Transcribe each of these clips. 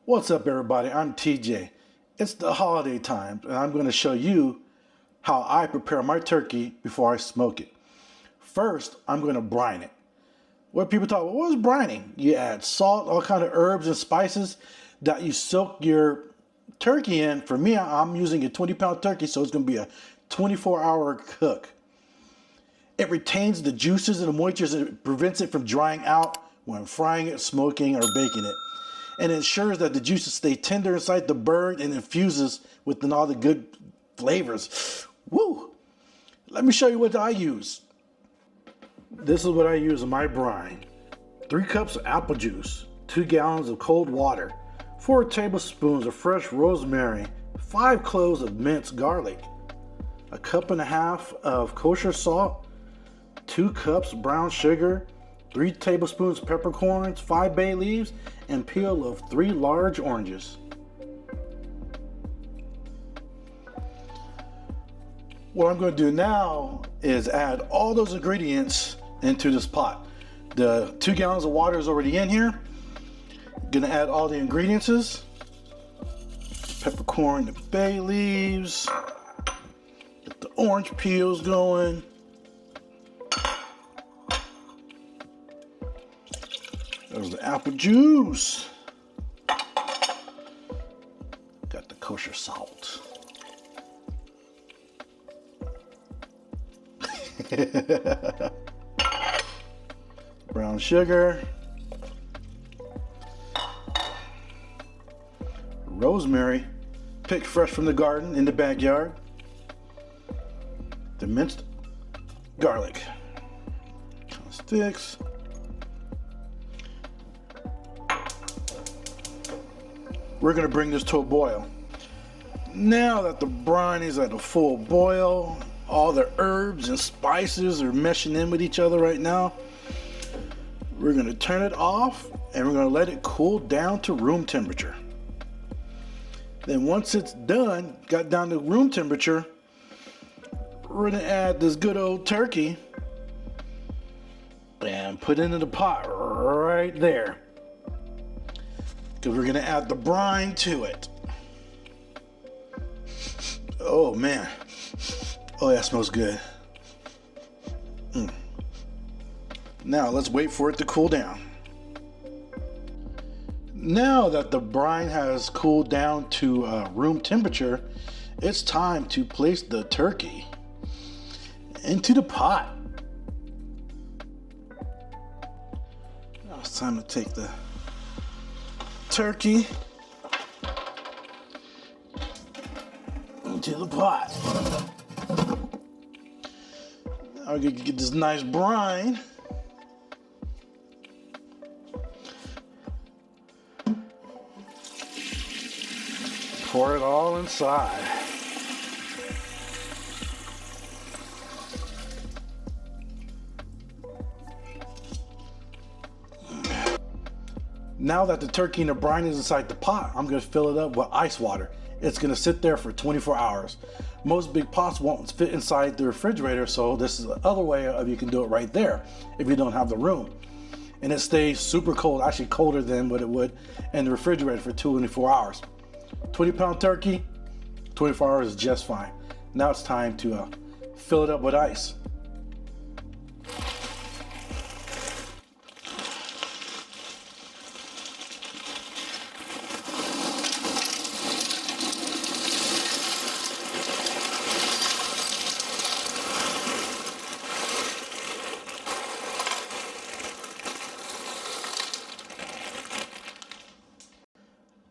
What's up, everybody? I'm TJ. It's the holiday time, and I'm going to show you how I prepare my turkey before I smoke it. First, I'm going to brine it. What people talk about, what is brining? You add salt, all kind of herbs and spices that you soak your turkey in. For me, I'm using a 20-pound turkey, so it's going to be a 24-hour cook. It retains the juices and the moistures, and it prevents it from drying out when frying it, smoking, or baking it. And ensures that the juices stay tender inside the bird and infuses with all the good flavors. Woo! Let me show you what I use. This is what I use in my brine. 3 cups of apple juice, 2 gallons of cold water, 4 tablespoons of fresh rosemary, 5 cloves of minced garlic, 1.5 cups of kosher salt, 2 cups brown sugar, 3 tablespoons peppercorns, 5 bay leaves, and peel of 3 large oranges. What I'm going to do now is add all those ingredients into this pot. The 2 gallons of water is already in here. I'm going to add all the ingredients. Peppercorn and bay leaves. Get the orange peels going. There's the apple juice. Got the kosher salt. Brown sugar. Rosemary, picked fresh from the garden in the backyard. The minced garlic. Kind of sticks. We're going to bring this to a boil. Now that the brine is at a full boil, all the herbs and spices are meshing in with each other right now, we're going to turn it off and we're going to let it cool down to room temperature. Then once it's done, got down to room temperature, we're going to add this good old turkey and put it into the pot right there. Because we're going to add the brine to it. Oh man. Oh, that smells good. Now let's wait for it to cool down. Now that the brine has cooled down to room temperature, it's time to place the turkey into the pot. Now it's time to take the turkey into the pot. Now we're gonna get this nice brine. Pour it all inside. Now that the turkey and the brine is inside the pot, I'm going to fill it up with ice water. It's going to sit there for 24 hours. Most big pots won't fit inside the refrigerator, so this is the other way of you can do it right there if you don't have the room. And it stays super cold, actually colder than what it would in the refrigerator for 24 hours. 20-pound turkey, 24 hours is just fine. Now it's time to fill it up with ice.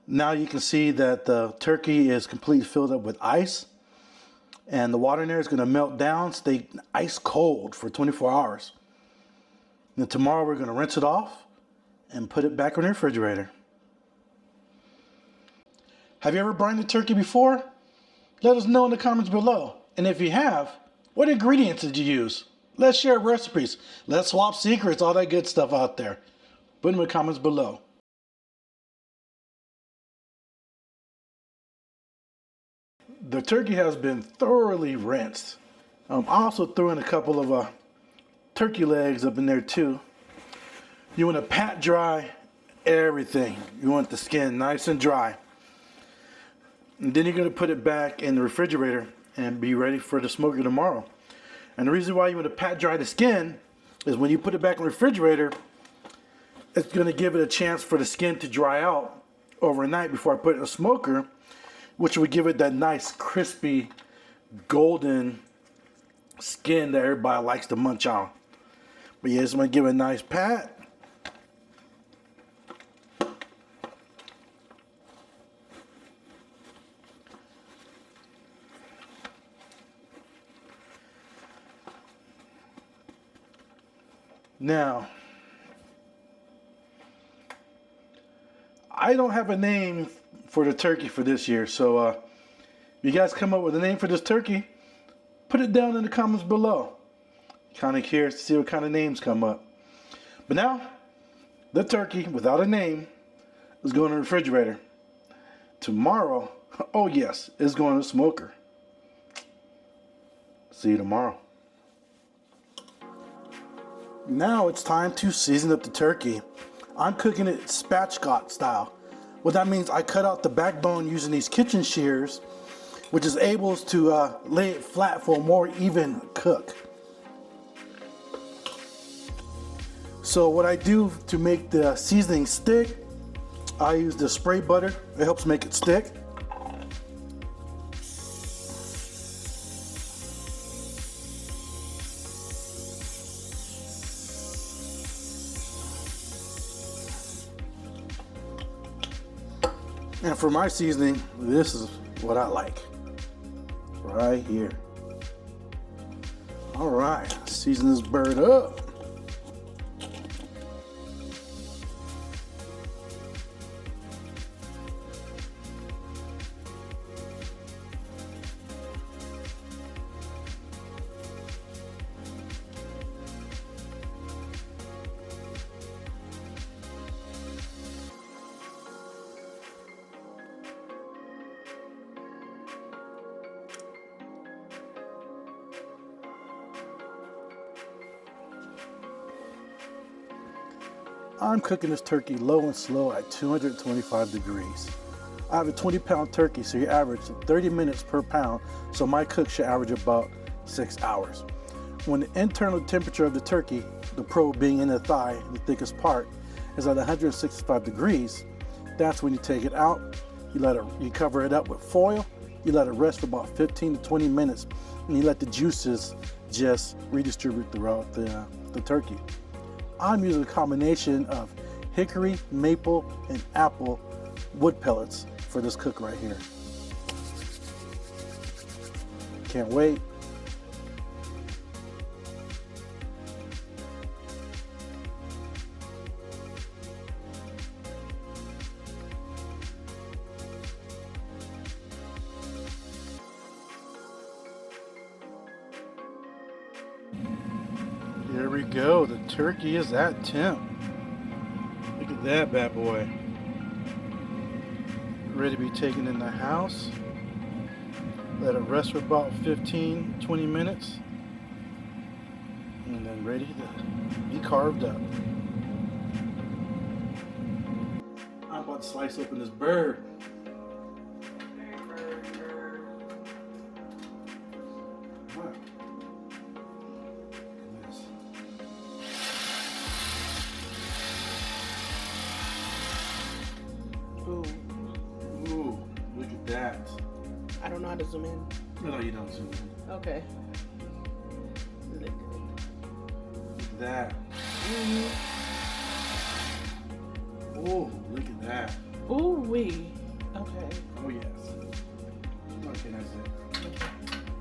Now you can see that the turkey is completely filled up with ice, and the water in there is going to melt down, stay ice cold for 24 hours. Then tomorrow we're going to rinse it off and put it back in the refrigerator. Have you ever brined a turkey before? Let us know in the comments below. And if you have, what ingredients did you use? Let's share recipes. Let's swap secrets, all that good stuff out there. Put them in the comments below. The turkey has been thoroughly rinsed. I also threw in a couple of turkey legs up in there too. You want to pat dry everything. You want the skin nice and dry. And then you're going to put it back in the refrigerator and be ready for the smoker tomorrow. And the reason why you want to pat dry the skin is when you put it back in the refrigerator, it's going to give it a chance for the skin to dry out overnight before I put it in the smoker, which would give it that nice crispy golden skin that everybody likes to munch on. But yeah, just going to give it a nice pat. Now, I don't have a name for the turkey for this year, so if you guys come up with a name for this turkey, put it down in the comments below. Kind of curious to see what kind of names come up. But now, the turkey without a name is going in the refrigerator. Tomorrow, oh yes, it's going in the smoker. See you tomorrow. Now it's time to season up the turkey. I'm cooking it spatchcock style. What that means, I cut out the backbone using these kitchen shears, which is able to lay it flat for a more even cook. So what I do to make the seasoning stick, I use the spray butter. It helps make it stick. And for my seasoning, this is what I like. Right here. All right, season this bird up. I'm cooking this turkey low and slow at 225 degrees. I have a 20-pound turkey, so you average 30 minutes per pound, so my cook should average about 6 hours. When the internal temperature of the turkey, the probe being in the thigh, the thickest part, is at 165 degrees, that's when you take it out, you cover it up with foil, you let it rest for about 15 to 20 minutes, and you let the juices just redistribute throughout the turkey. I'm using a combination of hickory, maple, and apple wood pellets for this cook right here. Can't wait. Here we go, the turkey is at temp. Look at that bad boy. Ready to be taken in the house. Let it rest for about 15-20 minutes. And then ready to be carved up. I'm about to slice open this bird. Ooh, look at that. I don't know how to zoom in. No, you don't zoom in. Okay. Look at that. Oh, look at that. Ooh wee. Okay. Oh yes. Okay, that's it.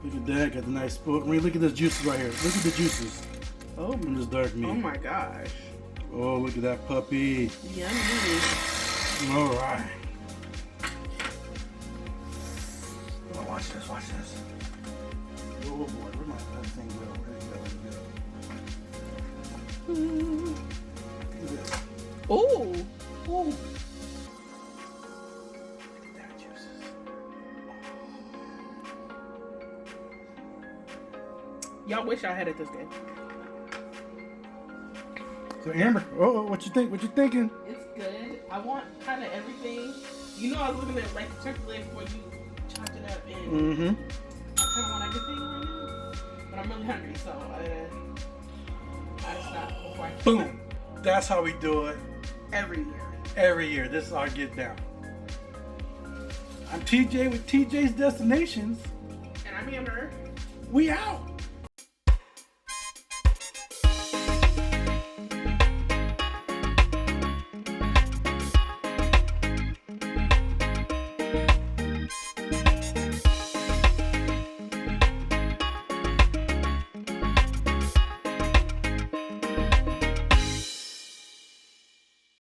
Look at that. Got the nice spoon. I mean, look at those juices right here. Look at the juices. Oh, in this dark meat. Oh my gosh. Oh, look at that puppy. Yummy. All right. Oh, watch this. Watch this. Oh boy, where might that thing go? Where did it go? Look at this. Ooh. Ooh. Look at that juices. Y'all wish I had it this game. So Amber, what you think? What you thinking? It's good. I want kind of everything. You know, I was looking at like the turkey leg before you chopped it up, and Mm-hmm. I kind of want everything right now. But I'm really hungry, so I stop before I Boom. That's how we do it every year. every year. This is our get down. I'm TJ with TJ's Destinations. And I'm Amber. We out.